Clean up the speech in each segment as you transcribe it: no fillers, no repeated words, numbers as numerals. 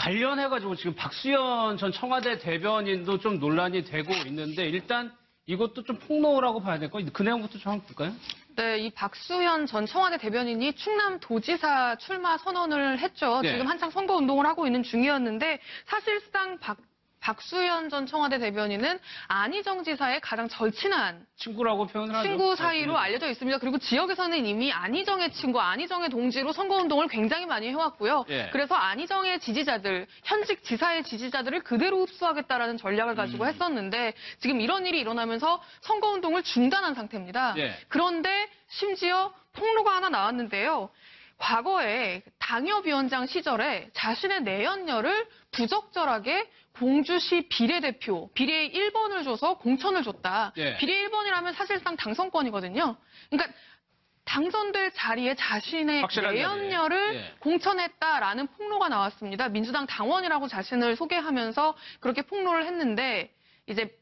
관련해가지고 지금 박수현 전 청와대 대변인도 좀 논란이 되고 있는데 일단 이것도 좀 폭로라고 봐야 될 거예요. 그 내용부터 좀 한번 볼까요? 네, 이 박수현 전 청와대 대변인이 충남도지사 출마 선언을 했죠. 네. 지금 한창 선거운동을 하고 있는 중이었는데 사실상 박수현 전 청와대 대변인은 안희정 지사의 가장 절친한 친구라고 표현을 하죠. 친구 사이로 알려져 있습니다. 그리고 지역에서는 이미 안희정의 친구, 안희정의 동지로 선거운동을 굉장히 많이 해왔고요. 예. 그래서 안희정의 지지자들, 현직 지사의 지지자들을 그대로 흡수하겠다라는 전략을 가지고 했었는데 지금 이런 일이 일어나면서 선거운동을 중단한 상태입니다. 예. 그런데 심지어 폭로가 하나 나왔는데요. 과거에 당협위원장 시절에 자신의 내연녀를 부적절하게 공주시 비례대표, 비례 1번을 줘서 공천을 줬다. 예. 비례 1번이라면 사실상 당선권이거든요. 그러니까 당선될 자리에 자신의 내연녀를 예. 공천했다라는 폭로가 나왔습니다. 민주당 당원이라고 자신을 소개하면서 그렇게 폭로를 했는데 이제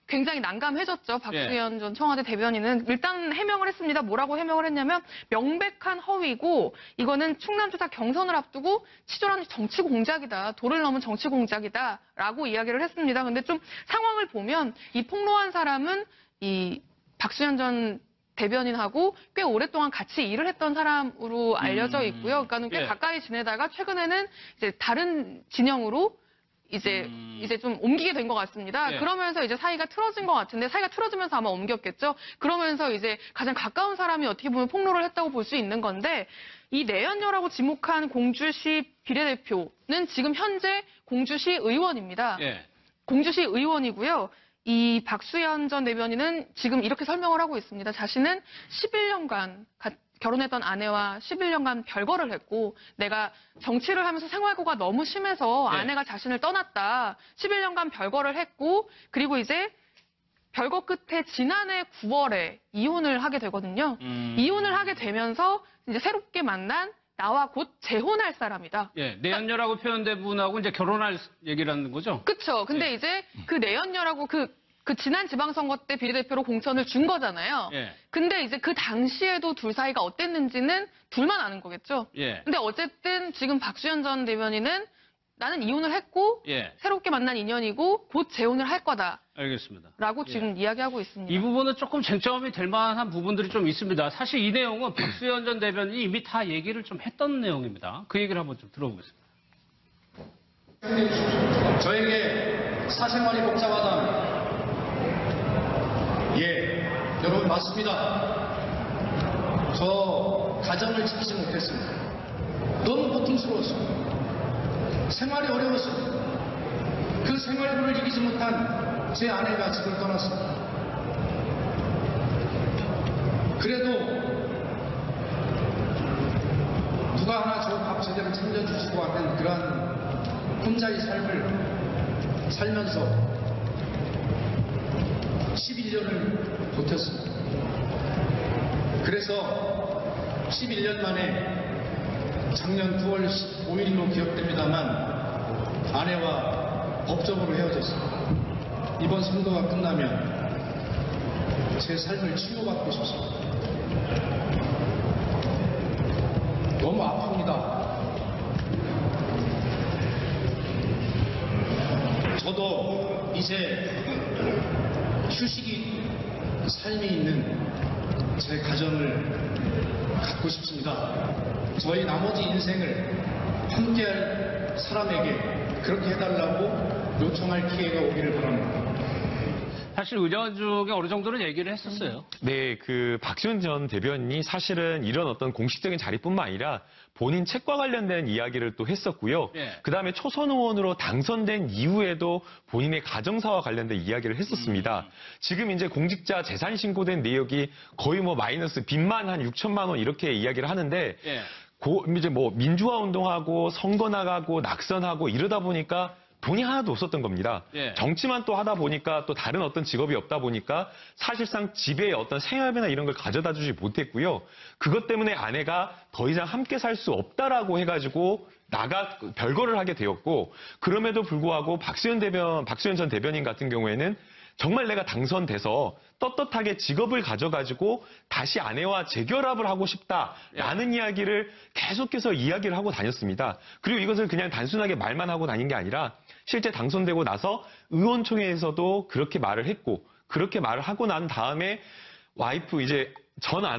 굉장히 난감해졌죠. 박수현 전 청와대 대변인은 일단 해명을 했습니다. 뭐라고 해명을 했냐면 명백한 허위고 이거는 충남지사 경선을 앞두고 치졸한 정치 공작이다. 도를 넘은 정치 공작이다라고 이야기를 했습니다. 근데 좀 상황을 보면 이 폭로한 사람은 이 박수현 전 대변인하고 꽤 오랫동안 같이 일을 했던 사람으로 알려져 있고요. 그러니까는 꽤 가까이 지내다가 최근에는 이제 다른 진영으로 이제 좀 옮기게 된 것 같습니다. 예. 그러면서 이제 사이가 틀어진 것 같은데 사이가 틀어지면서 아마 옮겼겠죠. 그러면서 이제 가장 가까운 사람이 어떻게 보면 폭로를 했다고 볼 수 있는 건데 이 내연녀라고 지목한 공주시 비례대표는 지금 현재 공주시 의원입니다. 예. 공주시 의원이고요. 이 박수현 전 대변인은 지금 이렇게 설명을 하고 있습니다. 자신은 11년간 결혼했던 아내와 11년간 별거를 했고 내가 정치를 하면서 생활고가 너무 심해서 네. 아내가 자신을 떠났다. 11년간 별거를 했고 그리고 이제 별거 끝에 지난해 9월에 이혼을 하게 되거든요. 이혼을 하게 되면서 이제 새롭게 만난 나와 곧 재혼할 사람이다. 예, 내연녀라고 표현된 분하고 이제 결혼할 얘기라는 거죠? 그쵸. 근데 이제 그 내연녀라고 그 지난 지방선거 때 비례대표로 공천을 준 거잖아요. 예. 근데 이제 그 당시에도 둘 사이가 어땠는지는 둘만 아는 거겠죠. 예. 근데 어쨌든 지금 박수현 전 대변인은 나는 이혼을 했고 예. 새롭게 만난 인연이고 곧 재혼을 할 거다. 알겠습니다. 라고 지금 이야기하고 있습니다. 이 부분은 조금 쟁점이 될 만한 부분들이 좀 있습니다. 사실 이 내용은 박수현 전 대변인이 이미 다 얘기를 좀 했던 내용입니다. 그 얘기를 한번 좀 들어보겠습니다. 저에게 사생활이 복잡하다. 예, 여러분 맞습니다. 저 가정을 지키지 못했습니다. 너무 고통스러웠습니다. 생활이 어려웠습니다. 그 생활고를 이기지 못한 제 아내가 집을 떠났습니다. 그래도 누가 하나 저 밥 제대로 챙겨주시고 하는 그러한 혼자의 삶을 살면서 11년을 버텼습니다. 그래서 11년 만에 작년 9월 5일로 기억됩니다만 아내와 법적으로 헤어졌습니다. 이번 선거가 끝나면 제 삶을 치유받고 싶습니다. 너무 아픕니다. 저도 이제 휴식이 삶이 있는 제 가정을 갖고 싶습니다. 저희 나머지 인생을 함께할 사람에게 그렇게 해달라고 요청할 기회가 오기를 바랍니다. 사실 의견 중에 어느 정도는 얘기를 했었어요. 네, 그 박수현 전 대변인이 사실은 이런 어떤 공식적인 자리뿐만 아니라 본인 책과 관련된 이야기를 또 했었고요. 예. 그다음에 초선 의원으로 당선된 이후에도 본인의 가정사와 관련된 이야기를 했었습니다. 지금 이제 공직자 재산 신고된 내역이 거의 뭐 마이너스 빚만 한 6천만 원 이렇게 이야기를 하는데 예. 이제 뭐 민주화 운동하고 선거 나가고 낙선하고 이러다 보니까 돈이 하나도 없었던 겁니다. 예. 정치만 또 하다 보니까 또 다른 어떤 직업이 없다 보니까 사실상 집에 어떤 생활비나 이런 걸 가져다 주지 못했고요. 그것 때문에 아내가 더 이상 함께 살 수 없다라고 해가지고 별거를 하게 되었고 그럼에도 불구하고 박수현 전 대변인 같은 경우에는 정말 내가 당선돼서 떳떳하게 직업을 가져가지고 다시 아내와 재결합을 하고 싶다라는 이야기를 계속해서 이야기를 하고 다녔습니다. 그리고 이것을 그냥 단순하게 말만 하고 다닌 게 아니라 실제 당선되고 나서 의원총회에서도 그렇게 말을 했고, 그렇게 말을 하고 난 다음에 와이프 이제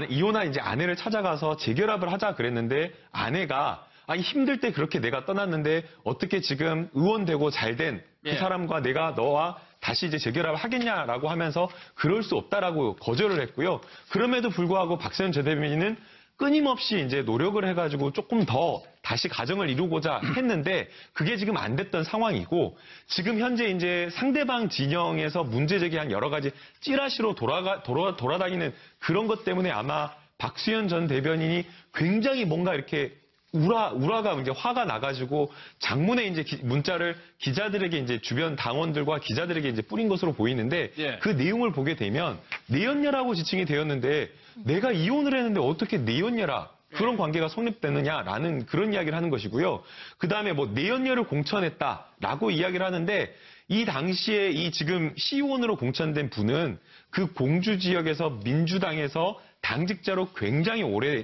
이혼한 이제 아내를 찾아가서 재결합을 하자 그랬는데 아내가 아니 힘들 때 그렇게 내가 떠났는데 어떻게 지금 의원되고 잘된 그 사람과 내가 너와 다시 이제 재결합을 하겠냐라고 하면서 그럴 수 없다라고 거절을 했고요. 그럼에도 불구하고 박수현 전 대변인은 끊임없이 이제 노력을 해가지고 조금 더 다시 가정을 이루고자 했는데 그게 지금 안 됐던 상황이고 지금 현재 이제 상대방 진영에서 문제 제기한 여러 가지 찌라시로 돌아다니는 그런 것 때문에 아마 박수현 전 대변인이 굉장히 뭔가 이렇게 우라가 이제 화가 나가지고 장문에 이제 문자를 기자들에게 이제 주변 당원들과 기자들에게 이제 뿌린 것으로 보이는데 그 내용을 보게 되면 내연녀라고 지칭이 되었는데 내가 이혼을 했는데 어떻게 내연녀라 그런 관계가 성립되느냐라는 그런 이야기를 하는 것이고요. 그 다음에 뭐 내연녀를 공천했다라고 이야기를 하는데 이 당시에 이 지금 시의원으로 공천된 분은 그 공주 지역에서 민주당에서 당직자로 굉장히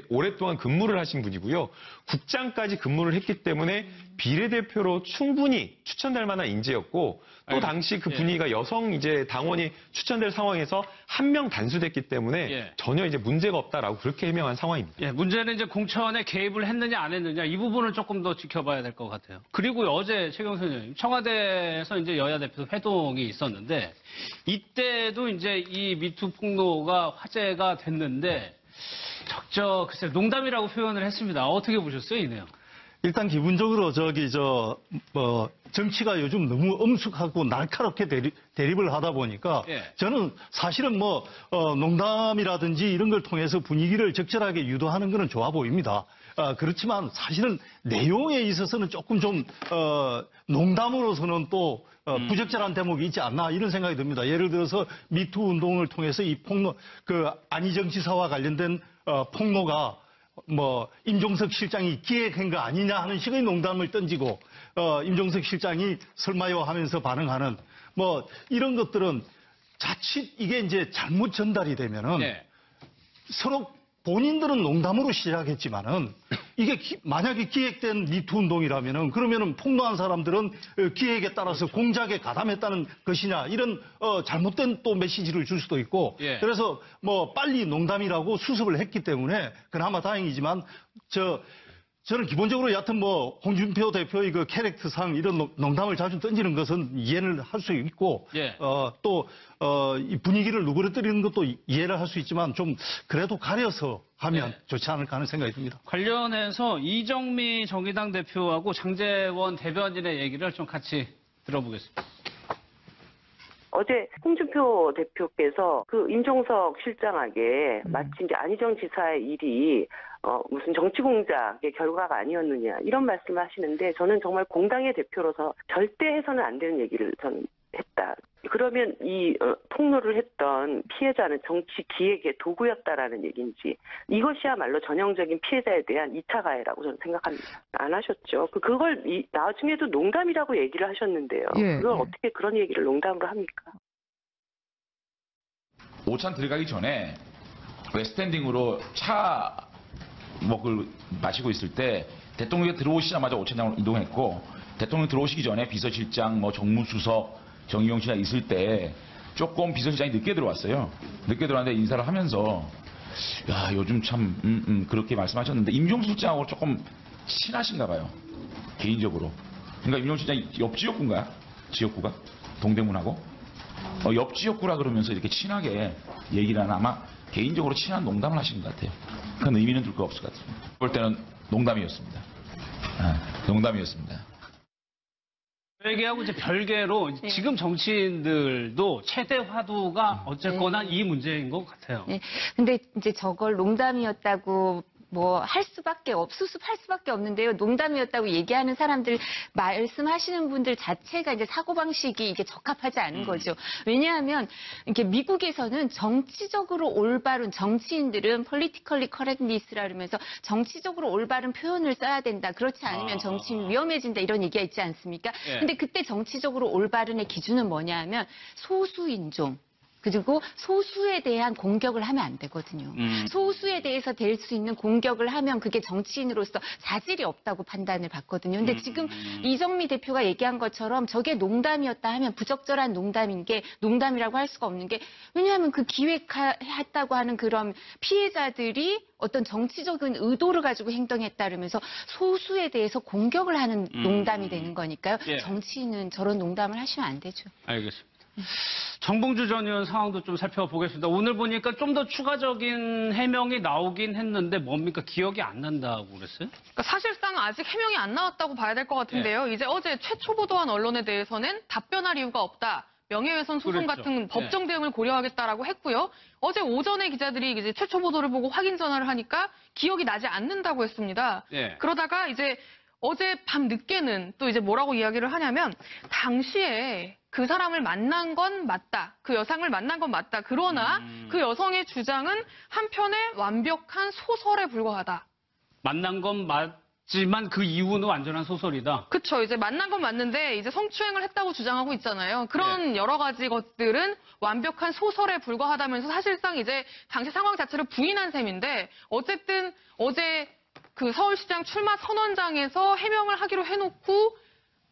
오랫동안 근무를 하신 분이고요. 국장까지 근무를 했기 때문에 비례대표로 충분히 추천될 만한 인재였고 또 당시 그 분위기가 여성 이제 당원이 추천될 상황에서 한 명 단수됐기 때문에 전혀 이제 문제가 없다라고 그렇게 해명한 상황입니다. 문제는 이제 공천에 개입을 했느냐 안 했느냐 이 부분을 조금 더 지켜봐야 될 것 같아요. 그리고 어제 최경선 의원님 청와대에서 이제 여야 대표 회동이 있었는데 이때도 이제 이 미투 폭로가 화제가 됐는데 글쎄 농담이라고 표현을 했습니다. 어떻게 보셨어요, 이 내용? 일단 기본적으로 정치가 요즘 너무 엄숙하고 날카롭게 대립을 하다 보니까 저는 사실은 농담이라든지 이런 걸 통해서 분위기를 적절하게 유도하는 거는 좋아 보입니다. 그렇지만 사실은 내용에 있어서는 조금 좀 농담으로서는 또 부적절한 대목이 있지 않나 이런 생각이 듭니다. 예를 들어서 미투 운동을 통해서 이 폭로, 안희정 지사와 관련된 폭로가 임종석 실장이 기획한 거 아니냐 하는 식의 농담을 던지고, 임종석 실장이 설마요 하면서 반응하는, 이런 것들은 자칫 이게 이제 잘못 전달이 되면은 서로 본인들은 농담으로 시작했지만은 이게 만약에 기획된 미투 운동이라면은 그러면은 폭로한 사람들은 기획에 따라서 공작에 가담했다는 것이냐 이런 잘못된 또 메시지를 줄 수도 있고 그래서 빨리 농담이라고 수습을 했기 때문에 그나마 다행이지만 저는 기본적으로 여하튼 홍준표 대표의 그 캐릭터상 이런 농담을 자주 던지는 것은 이해를 할 수 있고 또 이 분위기를 누그러뜨리는 것도 이해를 할 수 있지만 좀 그래도 가려서 하면 좋지 않을까 하는 생각이 듭니다. 관련해서 이정미 정의당 대표하고 장제원 대변인의 얘기를 좀 같이 들어보겠습니다. 어제 홍준표 대표께서 그 임종석 실장에게 마치 이제 안희정 지사의 일이 무슨 정치 공작의 결과가 아니었느냐 이런 말씀을 하시는데 저는 정말 공당의 대표로서 절대 해서는 안 되는 얘기를 저는 했다. 그러면 이 폭로를 했던 피해자는 정치 기획의 도구였다라는 얘기인지 이것이야말로 전형적인 피해자에 대한 2차 가해라고 저는 생각합니다. 안 하셨죠. 그걸 나중에도 농담이라고 얘기를 하셨는데요. 그걸 어떻게 그런 얘기를 농담으로 합니까? 오찬 들어가기 전에 웨스탠딩으로 차 먹을 마시고 있을 때 대통령이 들어오시자마자 오찬장으로 이동했고 대통령 들어오시기 전에 비서실장, 정무수석, 정의용 씨가 있을 때 조금 비서실장이 늦게 들어왔어요. 늦게 들어왔는데 인사를 하면서 야 요즘 참 그렇게 말씀하셨는데 임종수 실장하고 조금 친하신가 봐요. 개인적으로. 그러니까 임종수 실장이 옆 지역구인가요? 지역구가? 동대문하고? 옆 지역구라 그러면서 이렇게 친하게 얘기를 하나 아마 개인적으로 친한 농담을 하신 것 같아요. 큰 의미는 둘 거 없을 것 같습니다. 볼 때는 농담이었습니다. 농담이었습니다. 얘기하고 이제 별개로 지금 정치인들도 최대 화두가 어쨌거나 이 문제인 것 같아요. 근데 이제 저걸 농담이었다고 수습할 수밖에 없는데요. 농담이었다고 얘기하는 사람들, 말씀하시는 분들 자체가 이제 사고방식이 이게 적합하지 않은 거죠. 왜냐하면, 이렇게 미국에서는 정치적으로 올바른 정치인들은 politically correctness라 그러면서 정치적으로 올바른 표현을 써야 된다. 그렇지 않으면 정치인이 위험해진다. 이런 얘기가 있지 않습니까? 예. 근데 그때 정치적으로 올바른의 기준은 뭐냐 하면 소수인종. 그리고 소수에 대한 공격을 하면 안 되거든요. 소수에 대해서 될 수 있는 공격을 하면 그게 정치인으로서 자질이 없다고 판단을 받거든요. 근데 지금 이정미 대표가 얘기한 것처럼 저게 농담이었다 하면 부적절한 농담인 게 농담이라고 할 수가 없는 게 왜냐하면 그 기획했다고 하는 그런 피해자들이 어떤 정치적인 의도를 가지고 행동했다 그러면서 소수에 대해서 공격을 하는 농담이 되는 거니까요. 예. 정치인은 저런 농담을 하시면 안 되죠. 알겠습니다. 정봉주 전 의원 상황도 좀 살펴보겠습니다. 오늘 보니까 좀 더 추가적인 해명이 나오긴 했는데 뭡니까? 기억이 안 난다고 그랬어요? 그러니까 사실상 아직 해명이 안 나왔다고 봐야 될 것 같은데요. 이제 어제 최초 보도한 언론에 대해서는 답변할 이유가 없다. 명예훼손 소송 그랬죠. 같은 법정 대응을 고려하겠다라고 했고요. 어제 오전에 기자들이 이제 최초 보도를 보고 확인 전화를 하니까 기억이 나지 않는다고 했습니다. 예. 그러다가 이제 어제 밤 늦게는 또 이제 뭐라고 이야기를 하냐면 당시에 그 사람을 만난 건 맞다. 그 여성을 만난 건 맞다. 그러나 그 여성의 주장은 한편의 완벽한 소설에 불과하다. 만난 건 맞지만 그 이후는 완전한 소설이다. 그쵸. 이제 만난 건 맞는데 이제 성추행을 했다고 주장하고 있잖아요. 그런 여러 가지 것들은 완벽한 소설에 불과하다면서 사실상 이제 당시 상황 자체를 부인한 셈인데 어쨌든 어제 그 서울시장 출마 선언장에서 해명을 하기로 해놓고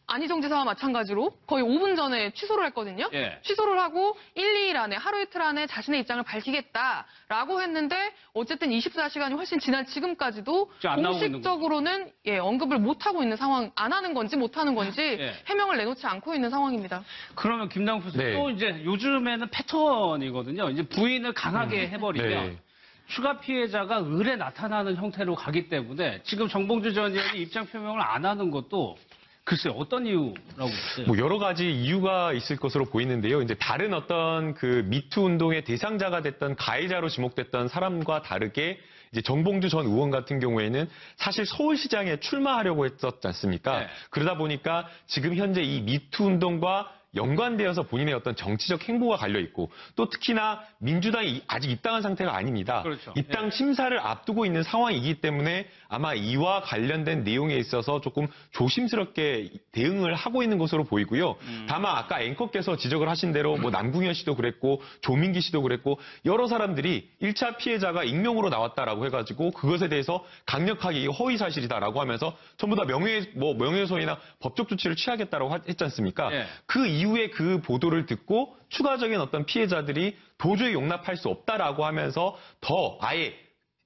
안희정 지사와 마찬가지로 거의 5분 전에 취소를 했거든요. 예. 취소를 하고 1, 2일 안에 하루 이틀 안에 자신의 입장을 밝히겠다라고 했는데 어쨌든 24시간이 훨씬 지난 지금까지도 지금 안 나오고 있는 공식적으로는 언급을 못하고 있는 상황, 안 하는 건지 못하는 건지 예. 해명을 내놓지 않고 있는 상황입니다. 그러면 김남국 교수님 네. 또 이제 요즘에는 패턴이거든요. 이제 부인을 강하게 해버리면 네. 추가 피해자가 을에 나타나는 형태로 가기 때문에 지금 정봉주 전 의원이 입장 표명을 안 하는 것도 글쎄요, 어떤 이유라고 보세요? 뭐 여러 가지 이유가 있을 것으로 보이는데요. 이제 다른 어떤 그 미투 운동의 대상자가 됐던 가해자로 지목됐던 사람과 다르게 이제 정봉주 전 의원 같은 경우에는 사실 서울시장에 출마하려고 했었지 않습니까? 네. 그러다 보니까 지금 현재 이 미투 운동과 연관되어서 본인의 어떤 정치적 행보가 갈려 있고 또 특히나 민주당이 아직 입당한 상태가 아닙니다. 그렇죠. 입당 심사를 앞두고 있는 상황이기 때문에 아마 이와 관련된 내용에 있어서 조금 조심스럽게 대응을 하고 있는 것으로 보이고요. 다만 아까 앵커께서 지적을 하신 대로 뭐 남궁현 씨도 그랬고 조민기 씨도 그랬고 여러 사람들이 1차 피해자가 익명으로 나왔다라고 해가지고 그것에 대해서 강력하게 이게 허위 사실이다라고 하면서 전부 다 명예훼손이나 법적 조치를 취하겠다라고 했지 않습니까? 예. 그 이후에 그 보도를 듣고 추가적인 어떤 피해자들이 도저히 용납할 수 없다라고 하면서 더 아예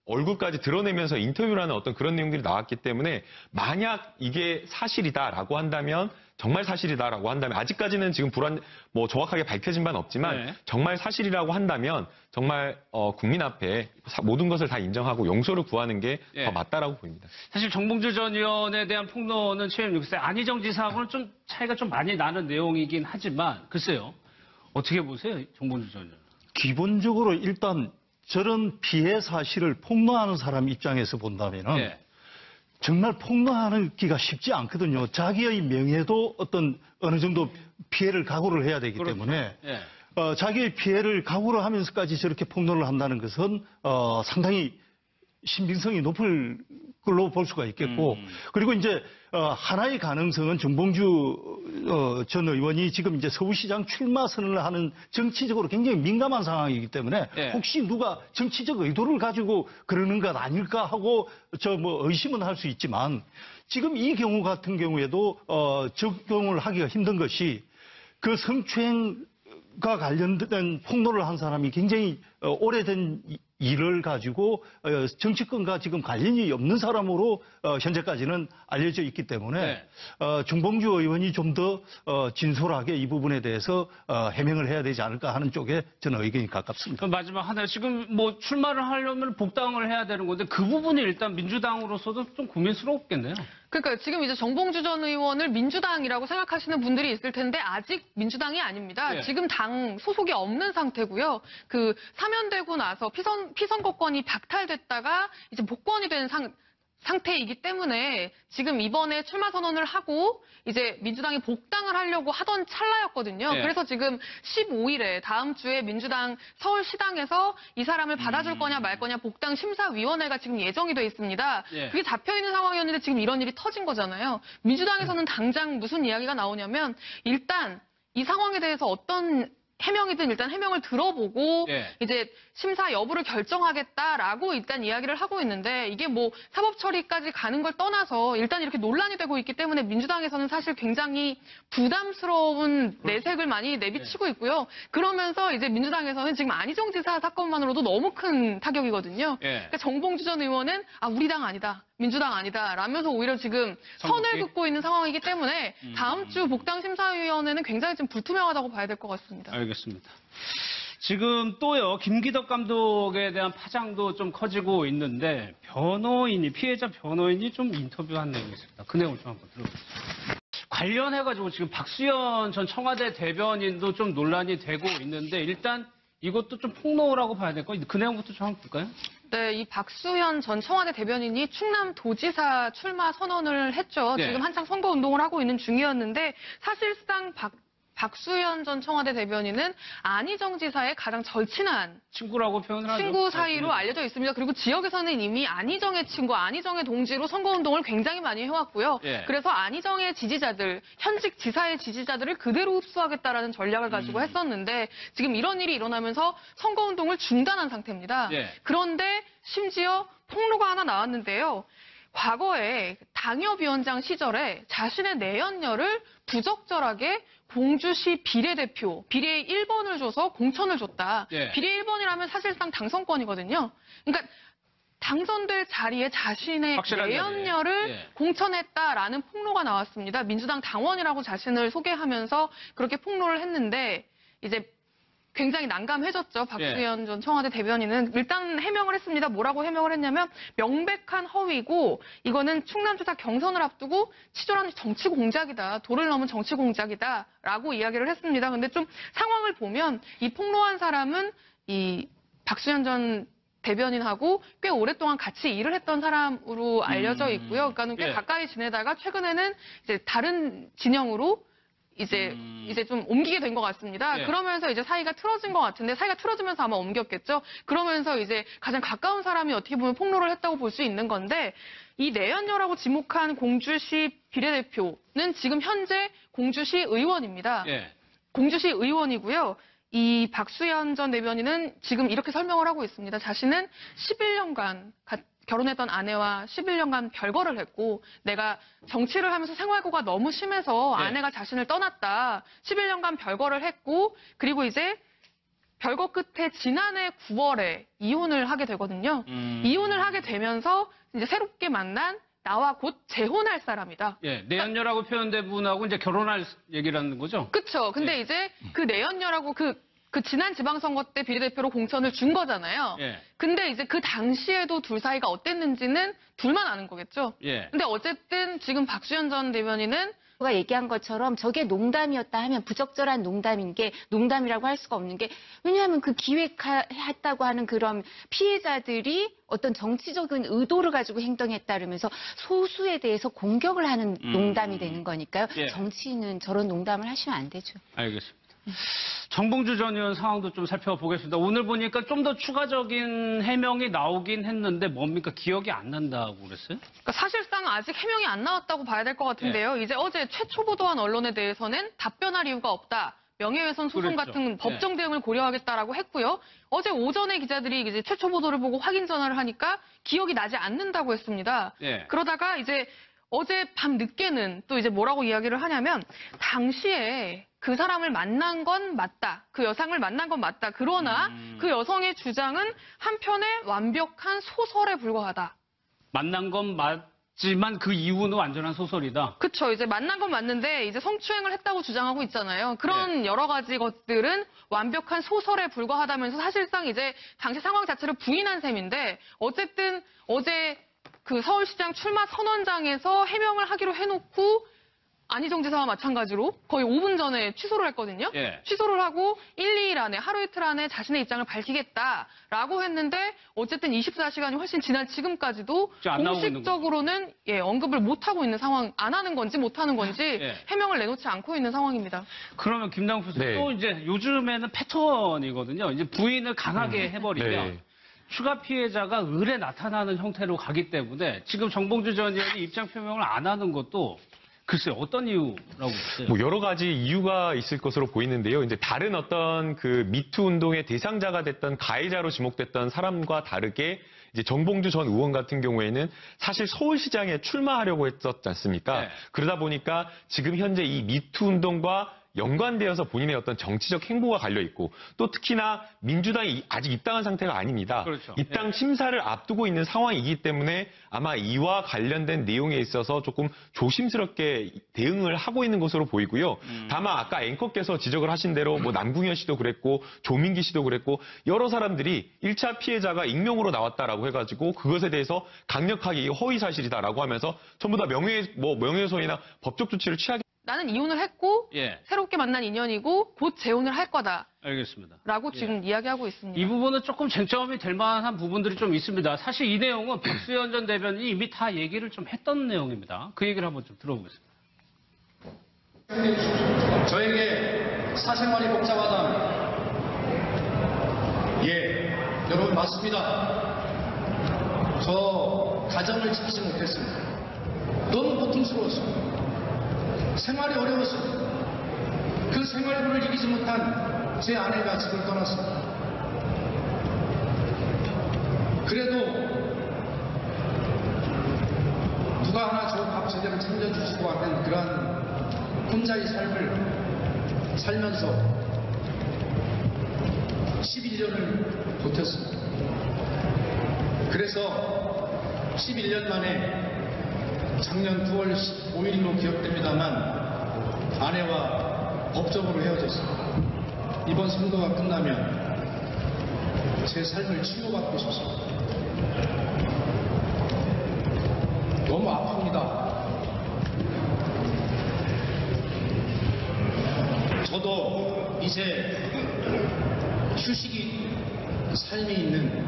얼굴까지 드러내면서 인터뷰를 하는 어떤 그런 내용들이 나왔기 때문에 만약 이게 사실이다라고 한다면 정말 사실이다라고 한다면 아직까지는 지금 정확하게 밝혀진 바는 없지만 네. 정말 사실이라고 한다면 정말 국민 앞에 모든 것을 다 인정하고 용서를 구하는 게 더 예. 맞다라고 보입니다. 사실 정봉주 전 의원에 대한 폭로는 최근 글쎄 안희정 지사하고는 좀 차이가 좀 많이 나는 내용이긴 하지만 글쎄요. 어떻게 보세요? 정봉주 전 의원. 기본적으로 일단 저런 피해 사실을 폭로하는 사람 입장에서 본다면은 예. 정말 폭로하기가 쉽지 않거든요. 자기의 명예도 어느 정도 피해를 각오를 해야 되기 그렇죠. 때문에 예. 자기의 피해를 각오를 하면서까지 저렇게 폭로를 한다는 것은 상당히 신빙성이 높을 걸로 볼 수가 있겠고 그리고 이제 하나의 가능성은 정봉주 전 의원이 지금 이제 서울시장 출마 선언을 하는 정치적으로 굉장히 민감한 상황이기 때문에 네. 혹시 누가 정치적 의도를 가지고 그러는 것 아닐까 하고 의심은 할 수 있지만 지금 이 경우 같은 경우에도 적용을 하기가 힘든 것이 그 성추행과 관련된 폭로를 한 사람이 굉장히 오래된 일을 가지고 정치권과 지금 관련이 없는 사람으로 현재까지는 알려져 있기 때문에 네. 정봉주 의원이 좀 더 진솔하게 이 부분에 대해서 해명을 해야 되지 않을까 하는 쪽에 저는 의견이 가깝습니다. 그럼 마지막 하나 지금 뭐 출마를 하려면 복당을 해야 되는 건데 그 부분이 일단 민주당으로서도 좀 고민스럽겠네요. 그러니까 지금 이제 정봉주 전 의원을 민주당이라고 생각하시는 분들이 있을 텐데 아직 민주당이 아닙니다. 예. 지금 당 소속이 없는 상태고요. 그 사면되고 나서 피선거권이 박탈됐다가 이제 복권이 된 상태이기 때문에 지금 이번에 출마 선언을 하고 이제 민주당이 복당을 하려고 하던 찰나였거든요. 예. 그래서 지금 15일에 다음 주에 민주당 서울시당에서 이 사람을 받아줄 거냐 말 거냐 복당 심사위원회가 지금 예정이 돼 있습니다. 예. 그게 잡혀있는 상황이었는데 지금 이런 일이 터진 거잖아요. 민주당에서는 당장 무슨 이야기가 나오냐면 일단 이 상황에 대해서 어떤 해명이든 일단 해명을 들어보고 예. 이제 심사 여부를 결정하겠다라고 일단 이야기를 하고 있는데 이게 뭐 사법 처리까지 가는 걸 떠나서 일단 이렇게 논란이 되고 있기 때문에 민주당에서는 사실 굉장히 부담스러운 내색을 많이 내비치고 있고요. 그러면서 이제 민주당에서는 지금 안희정 지사 사건만으로도 너무 큰 타격이거든요. 예. 그러니까 정봉주 전 의원은 우리 당 아니다. 민주당 아니다. 라면서 오히려 지금 선을 긋고 있는 상황이기 때문에 다음 주 복당심사위원회는 굉장히 좀 불투명하다고 봐야 될 것 같습니다. 알겠습니다. 지금 또요, 김기덕 감독에 대한 파장도 좀 커지고 있는데, 피해자 변호인이 좀 인터뷰한 내용이 있습니다. 그 내용을 좀 한번 들어보겠습니다. 관련해가지고 지금 박수현 전 청와대 대변인도 좀 논란이 되고 있는데, 일단 이것도 좀 폭로라고 봐야 될 거, 그 내용부터 좀 한번 볼까요? 네, 이 박수현 전 청와대 대변인이 충남도지사 출마 선언을 했죠. 네. 지금 한창 선거운동을 하고 있는 중이었는데 사실상 박수현 전 청와대 대변인은 안희정 지사의 가장 절친한 친구라고 표현을 하죠. 친구 사이로 알려져 있습니다. 그리고 지역에서는 이미 안희정의 친구, 안희정의 동지로 선거운동을 굉장히 많이 해왔고요. 예. 그래서 안희정의 지지자들, 현직 지사의 지지자들을 그대로 흡수하겠다라는 전략을 가지고 했었는데 지금 이런 일이 일어나면서 선거운동을 중단한 상태입니다. 예. 그런데 심지어 폭로가 하나 나왔는데요. 과거에 당협위원장 시절에 자신의 내연녀를 부적절하게 공주시 비례대표, 비례 1번을 줘서 공천을 줬다. 예. 비례 1번이라면 사실상 당선권이거든요. 그러니까 당선될 자리에 자신의 확실한 내연녀를 자리에. 예. 공천했다라는 폭로가 나왔습니다. 민주당 당원이라고 자신을 소개하면서 그렇게 폭로를 했는데 이제 굉장히 난감해졌죠. 박수현 전 청와대 대변인은 일단 해명을 했습니다. 뭐라고 해명을 했냐면 명백한 허위고 이거는 충남지사 경선을 앞두고 치졸한 정치 공작이다. 도를 넘은 정치 공작이다라고 이야기를 했습니다. 근데 좀 상황을 보면 이 폭로한 사람은 이 박수현 전 대변인하고 꽤 오랫동안 같이 일을 했던 사람으로 알려져 있고요. 그러니까 꽤 예. 가까이 지내다가 최근에는 이제 다른 진영으로 이제 좀 옮기게 된 것 같습니다. 예. 그러면서 이제 사이가 틀어진 것 같은데 사이가 틀어지면서 아마 옮겼겠죠. 그러면서 이제 가장 가까운 사람이 어떻게 보면 폭로를 했다고 볼 수 있는 건데 이 내연녀라고 지목한 공주시 비례대표는 지금 현재 공주시 의원입니다. 예. 공주시 의원이고요. 이 박수현 전 대변인은 지금 이렇게 설명을 하고 있습니다. 자신은 11년간 결혼했던 아내와 11년간 별거를 했고 내가 정치를 하면서 생활고가 너무 심해서 네. 아내가 자신을 떠났다. 11년간 별거를 했고 그리고 이제 별거 끝에 지난해 9월에 이혼을 하게 되거든요. 이혼을 하게 되면서 이제 새롭게 만난 나와 곧 재혼할 사람이다. 예, 내연녀라고 표현된 분하고 이제 결혼할 얘기라는 거죠? 그쵸. 근데 예. 이제 그 내연녀라고 그 지난 지방선거 때 비례대표로 공천을 준 거잖아요. 예. 근데 이제 그 당시에도 둘 사이가 어땠는지는 둘만 아는 거겠죠. 예. 근데 어쨌든 지금 박수현 전 대변인은 가 얘기한 것처럼 저게 농담이었다 하면 부적절한 농담인 게 농담이라고 할 수가 없는 게 왜냐하면 그 기획했다고 하는 그런 피해자들이 어떤 정치적인 의도를 가지고 행동했다 그러면서 소수에 대해서 공격을 하는 농담이 되는 거니까요. 예. 정치인은 저런 농담을 하시면 안 되죠. 알겠습니다. 정봉주 전 의원 상황도 좀 살펴보겠습니다. 오늘 보니까 좀 더 추가적인 해명이 나오긴 했는데 뭡니까? 기억이 안 난다고 그랬어요? 그러니까 사실상 아직 해명이 안 나왔다고 봐야 될 것 같은데요. 이제 어제 최초 보도한 언론에 대해서는 답변할 이유가 없다. 명예훼손 소송 그랬죠. 같은 법정 대응을 고려하겠다라고 했고요. 어제 오전에 기자들이 이제 최초 보도를 보고 확인 전화를 하니까 기억이 나지 않는다고 했습니다. 예. 그러다가 이제 어제 밤 늦게는 또 이제 뭐라고 이야기를 하냐면 당시에 그 사람을 만난 건 맞다. 그 여성을 만난 건 맞다. 그러나 그 여성의 주장은 한편의 완벽한 소설에 불과하다. 만난 건 맞지만 그 이후는 완전한 소설이다. 그쵸. 이제 만난 건 맞는데 이제 성추행을 했다고 주장하고 있잖아요. 그런 여러 가지 것들은 완벽한 소설에 불과하다면서 사실상 이제 당시 상황 자체를 부인한 셈인데 어쨌든 어제 그 서울시장 출마 선언장에서 해명을 하기로 해놓고 안희정 지사와 마찬가지로 거의 5분 전에 취소를 했거든요. 예. 취소를 하고 1, 2일 안에 하루 이틀 안에 자신의 입장을 밝히겠다라고 했는데 어쨌든 24시간이 훨씬 지난 지금까지도 안 나오고 있는 공식적으로는 언급을 못하고 있는 상황, 안 하는 건지 못하는 건지 예. 해명을 내놓지 않고 있는 상황입니다. 그러면 김남국 교수 네. 또 이제 요즘에는 패턴이거든요. 이제 부인을 강하게 해버리면 네. 추가 피해자가 을에 나타나는 형태로 가기 때문에 지금 정봉주 전 의원이 입장 표명을 안 하는 것도 글쎄요, 어떤 이유라고 보세요? 뭐 여러 가지 이유가 있을 것으로 보이는데요. 이제 다른 어떤 그 미투 운동의 대상자가 됐던 가해자로 지목됐던 사람과 다르게 이제 정봉주 전 의원 같은 경우에는 사실 서울시장에 출마하려고 했었지 않습니까? 네. 그러다 보니까 지금 현재 이 미투 운동과 연관되어서 본인의 어떤 정치적 행보가 갈려 있고 또 특히나 민주당이 아직 입당한 상태가 아닙니다. 그렇죠. 입당 예. 심사를 앞두고 있는 상황이기 때문에 아마 이와 관련된 내용에 있어서 조금 조심스럽게 대응을 하고 있는 것으로 보이고요. 다만 아까 앵커께서 지적을 하신 대로 뭐 남궁현 씨도 그랬고 조민기 씨도 그랬고 여러 사람들이 1차 피해자가 익명으로 나왔다라고 해가지고 그것에 대해서 강력하게 이게 허위 사실이다라고 하면서 전부 다 명예훼손이나 법적 조치를 취하기. 나는 이혼을 했고 예, 새롭게 만난 인연이고 곧 재혼을 할 거다라고 알겠습니다. 지금 이야기하고 있습니다. 이 부분은 조금 쟁점이 될 만한 부분들이 좀 있습니다. 사실 이 내용은 박수현 전 대변인이 이미 다 얘기를 좀 했던 내용입니다. 그 얘기를 한번 좀 들어보겠습니다. 저에게 사생활이 복잡하다. 예, 여러분 맞습니다. 저 가정을 지키지 못했습니다. 너무 고통스러웠습니다. 생활이 어려웠습니다. 그 생활고를 이기지 못한 제 아내가 집을 떠났습니다. 그래도 누가 하나 저 밥 제대로 챙겨주시고 하는 그러한 혼자의 삶을 살면서 11년을 버텼습니다. 그래서 11년 만에 작년 9월 5일로 기억됩니다만 아내와 법적으로 헤어졌습니다. 이번 선거가 끝나면 제 삶을 치유받고 싶습니다. 너무 아픕니다. 저도 이제 휴식이 삶이 있는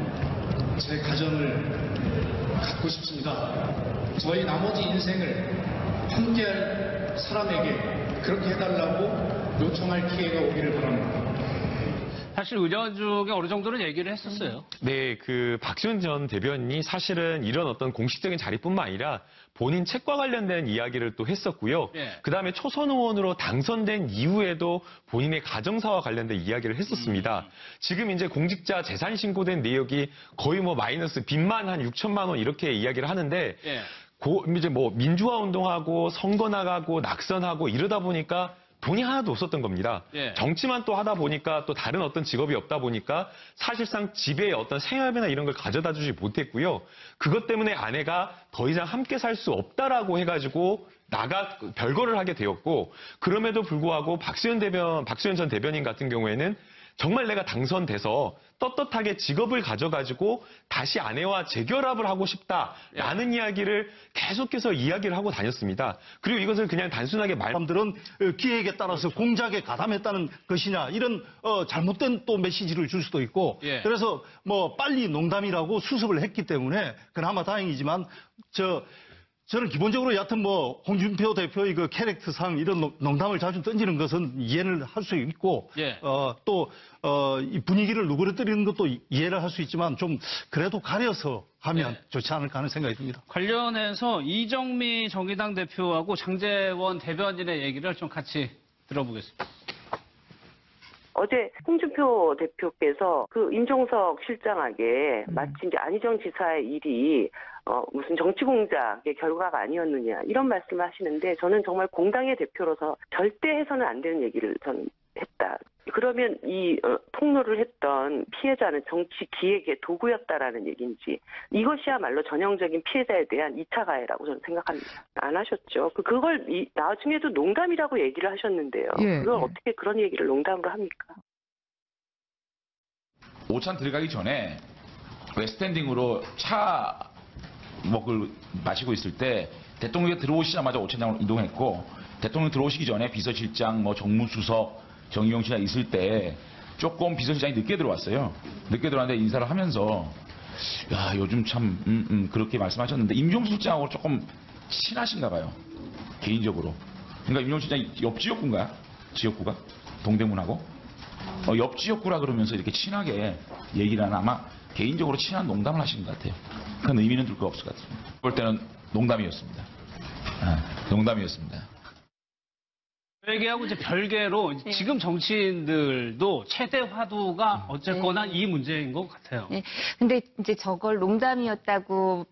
제 가정을 갖고 싶습니다. 저희 나머지 인생을 함께할 사람에게 그렇게 해달라고 요청할 기회가 오기를 바랍니다. 사실 의견 중에 어느 정도는 얘기를 했었어요. 네, 그 박수현 전 대변인이 사실은 이런 어떤 공식적인 자리뿐만 아니라 본인 책과 관련된 이야기를 또 했었고요. 예. 그다음에 초선 의원으로 당선된 이후에도 본인의 가정사와 관련된 이야기를 했었습니다. 지금 이제 공직자 재산 신고된 내역이 거의 뭐 마이너스 빚만 한 6천만 원 이렇게 이야기를 하는데 예. 이제 뭐 민주화 운동하고 선거 나가고 낙선하고 이러다 보니까 돈이 하나도 없었던 겁니다. 예. 정치만 또 하다 보니까 또 다른 어떤 직업이 없다 보니까 사실상 집에 어떤 생활비나 이런 걸 가져다 주지 못했고요. 그것 때문에 아내가 더 이상 함께 살 수 없다라고 해가지고 별거를 하게 되었고, 그럼에도 불구하고 박수현 전 대변인 같은 경우에는 정말 내가 당선돼서 떳떳하게 직업을 가져가지고 다시 아내와 재결합을 하고 싶다라는 이야기를 계속해서 이야기를 하고 다녔습니다. 그리고 이것을 그냥 단순하게 사람들은 기획에 따라서 공작에 가담했다는 것이냐 이런 잘못된 또 메시지를 줄 수도 있고 예. 그래서 뭐 빨리 농담이라고 수습을 했기 때문에 그나마 다행이지만 저는 기본적으로 여하튼 뭐 홍준표 대표의 그 캐릭터상 이런 농담을 자주 던지는 것은 이해를 할 수 있고 예. 이 분위기를 누그러뜨리는 것도 이해를 할 수 있지만 좀 그래도 가려서 하면 네. 좋지 않을까 하는 생각이 듭니다. 관련해서 이정미 정의당 대표하고 장제원 대변인의 얘기를 좀 같이 들어보겠습니다. 어제 홍준표 대표께서 그 임종석 실장에게 마치 이제 안희정 지사의 일이 무슨 정치 공작의 결과가 아니었느냐 이런 말씀을 하시는데 저는 정말 공당의 대표로서 절대 해서는 안 되는 얘기를 저는 했다. 그러면 이 폭로를 했던 피해자는 정치 기획의 도구였다라는 얘기인지 이것이야말로 전형적인 피해자에 대한 2차 가해라고 저는 생각합니다. 안 하셨죠. 그걸 나중에도 농담이라고 얘기를 하셨는데요. 예, 그걸 예. 어떻게 그런 얘기를 농담으로 합니까? 오찬 들어가기 전에 왜 스탠딩으로 차 먹을 마시고 있을 때 대통령이 들어오시자마자 오찬장으로 이동했고 대통령 들어오시기 전에 비서실장, 뭐 정무수석, 정의용 씨가 있을 때 조금 비서실장이 늦게 들어왔어요. 늦게 들어왔는데 인사를 하면서 야 요즘 참 그렇게 말씀하셨는데 임종수 실장하고 조금 친하신가 봐요. 개인적으로. 그러니까 임종수 실장이 옆 지역구인가요? 지역구가? 동대문하고? 옆 지역구라 그러면서 이렇게 친하게 얘기를 하나 아마 개인적으로 친한 농담을 하신 것 같아요. 큰 의미는 둘 거 없을 것 같습니다. 볼 때는 농담이었습니다. 농담이었습니다. 얘기하고 이제 별개로 지금 정치인들도 최대 화두가 어쨌거나 이 문제인 것 같아요. 네. 근데 이제 저걸 농담이었다고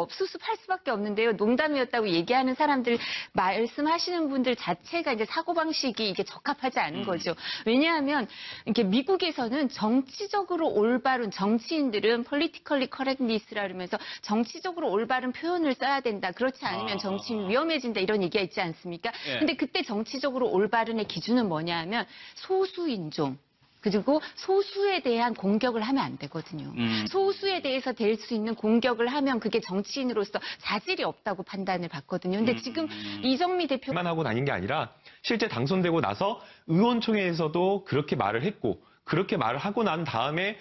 수습할 수밖에 없는데요. 농담이었다고 얘기하는 사람들, 말씀하시는 분들 자체가 이제 사고방식이 이게 적합하지 않은 거죠. 왜냐하면, 이렇게 미국에서는 정치적으로 올바른 정치인들은 politically correctness라 그러면서 정치적으로 올바른 표현을 써야 된다. 그렇지 않으면 정치인 위험해진다. 이런 얘기가 있지 않습니까? 예. 근데 그때 정치적으로 올바른의 기준은 뭐냐 하면 소수인종. 그리고 소수에 대한 공격을 하면 안 되거든요. 소수에 대해서 될 수 있는 공격을 하면 그게 정치인으로서 자질이 없다고 판단을 받거든요. 근데 지금 이정미 대표 만 하고 다닌 게 아니라 실제 당선되고 나서 의원총회에서도 그렇게 말을 했고 그렇게 말을 하고 난 다음에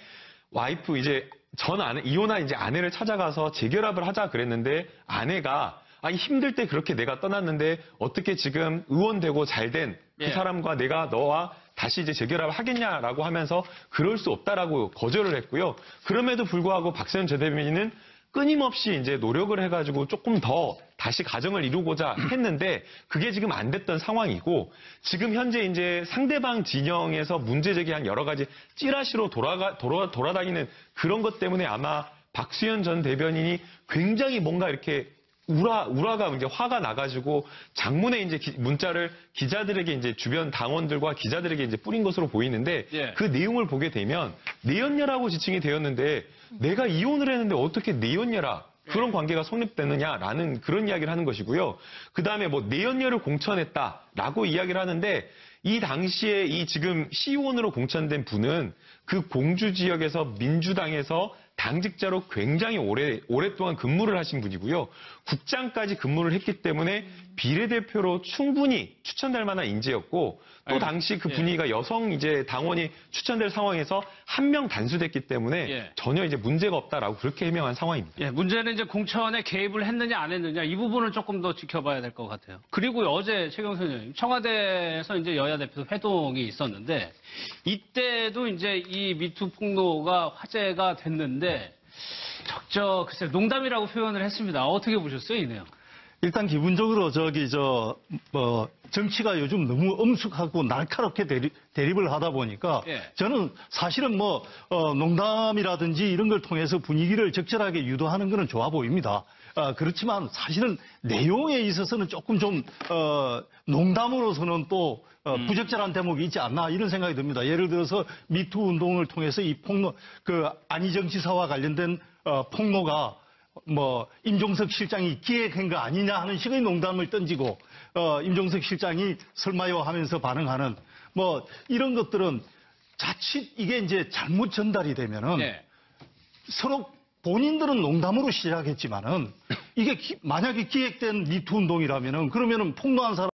와이프 이제 전 아내 이혼한 이제 아내를 찾아가서 재결합을 하자 그랬는데 아내가 아니 힘들 때 그렇게 내가 떠났는데 어떻게 지금 의원되고 잘된 그 사람과 내가 너와 다시 이제 재결합을 하겠냐라고 하면서 그럴 수 없다라고 거절을 했고요. 그럼에도 불구하고 박세현 전 대변인은 끊임없이 이제 노력을 해가지고 조금 더 다시 가정을 이루고자 했는데 그게 지금 안 됐던 상황이고 지금 현재 이제 상대방 진영에서 문제 제기한 여러 가지 찌라시로 돌아다니는 그런 것 때문에 아마 박수현 전 대변인이 굉장히 뭔가 이렇게 우라가 이제 화가 나가지고 장문의 이제 문자를 기자들에게 이제 주변 당원들과 기자들에게 이제 뿌린 것으로 보이는데 그 내용을 보게 되면 내연녀라고 지칭이 되었는데 내가 이혼을 했는데 어떻게 내연녀라 그런 관계가 성립되느냐라는 그런 이야기를 하는 것이고요. 그 다음에 뭐 내연녀를 공천했다라고 이야기를 하는데 이 당시에 이 지금 시의원으로 공천된 분은 그 공주 지역에서 민주당에서 당직자로 굉장히 오랫동안 근무를 하신 분이고요. 국장까지 근무를 했기 때문에 비례대표로 충분히 추천될 만한 인재였고 또 당시 그 분위기가 여성 이제 당원이 추천될 상황에서 한 명 단수됐기 때문에 전혀 이제 문제가 없다라고 그렇게 해명한 상황입니다. 문제는 이제 공천에 개입을 했느냐 안 했느냐 이 부분을 조금 더 지켜봐야 될 것 같아요. 그리고 어제 최경선 의원님 청와대에서 이제 여야 대표 회동이 있었는데 이때도 이제 이 미투 폭로가 화제가 됐는데 글쎄 농담이라고 표현을 했습니다. 어떻게 보셨어요, 이 내용? 일단 기본적으로 정치가 요즘 너무 엄숙하고 날카롭게 대립을 하다 보니까 저는 사실은 농담이라든지 이런 걸 통해서 분위기를 적절하게 유도하는 거는 좋아 보입니다. 그렇지만 사실은 내용에 있어서는 조금 좀 농담으로서는 또 부적절한 대목이 있지 않나 이런 생각이 듭니다. 예를 들어서 미투 운동을 통해서 이 폭로, 안희정 지사와 관련된 폭로가 임종석 실장이 기획한 거 아니냐 하는 식의 농담을 던지고, 임종석 실장이 설마요 하면서 반응하는, 이런 것들은 자칫 이게 이제 잘못 전달이 되면은, 서로 본인들은 농담으로 시작했지만은, 이게 만약에 기획된 미투 운동이라면은, 그러면은 폭로한 사람